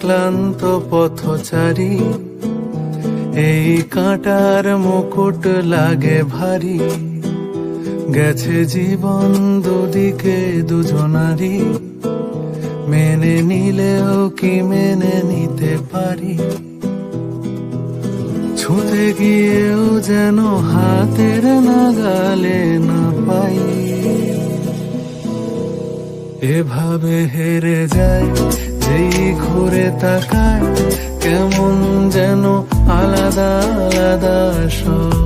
ক্লান্ত পথচারী, এই কাঁটার মুকুট লাগে ভারী। গেছে জীবন দুদিকে দুজনারই, মেনে নিলেও কি মেনে নিতে পারি? ছুঁতে গিয়েও যেন হাতের নাগালে না পাই। এভাবে হেরে যায় যেই ঘুরে তাকায়, কেমন যেন আলাদা আলাদা সব।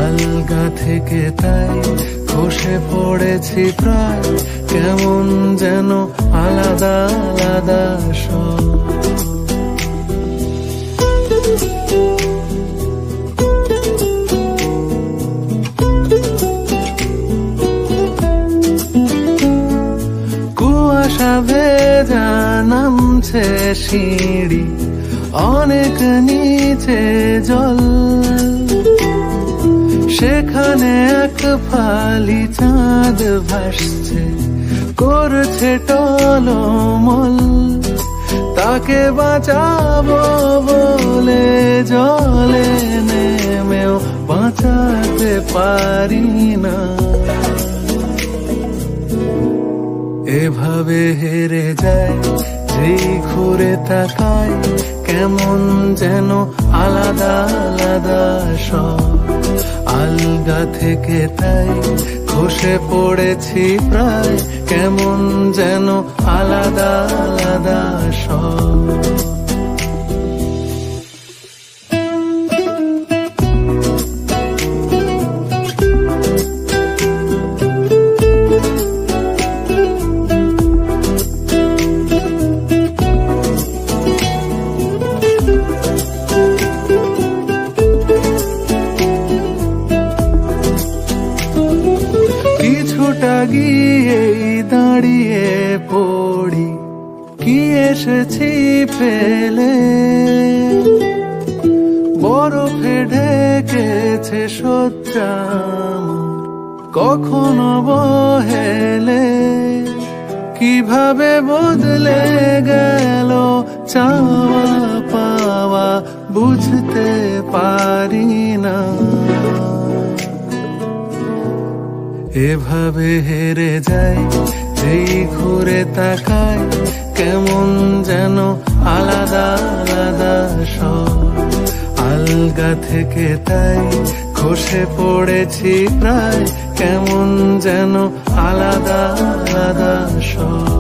আলগা থেকে তাই খসে পড়েছি প্রায়, কেমন যেন আলাদা আলাদা সব। কুয়াশা ভেজা নামছে সিঁড়ি, অনেক নিচে জল। সেখানে এক ফালি চাঁদ ভাসছে, করছে টলমল। তাকে বাঁচাবো বলে জলে নেমেও বাঁচাতে পারি না। এভাবে হেরে যায় যেই ঘুরে তাকায়, কেমন যেন আলাদা আলাদা সব। আলগা থেকে তাই খসে পড়েছি প্রায়, কেমন যেন আলাদা আলাদা সব। কিছুটা গিয়েই দাঁড়িয়ে পড়ি, কি এসেছি ফেলে। বরফে ঢেকেছে শয্যা কখনো বহেলে। কিভাবে বদলে গেল চাওয়া পাওয়া বুঝতে পারি না। এভাবে হেরে যায় যেই ঘুরে তাকায়, কেমন যেন আলাদা আলাদা সব। আলগা থেকে তাই খসে পড়েছি প্রায়, কেমন যেন আলাদা আলাদা সব।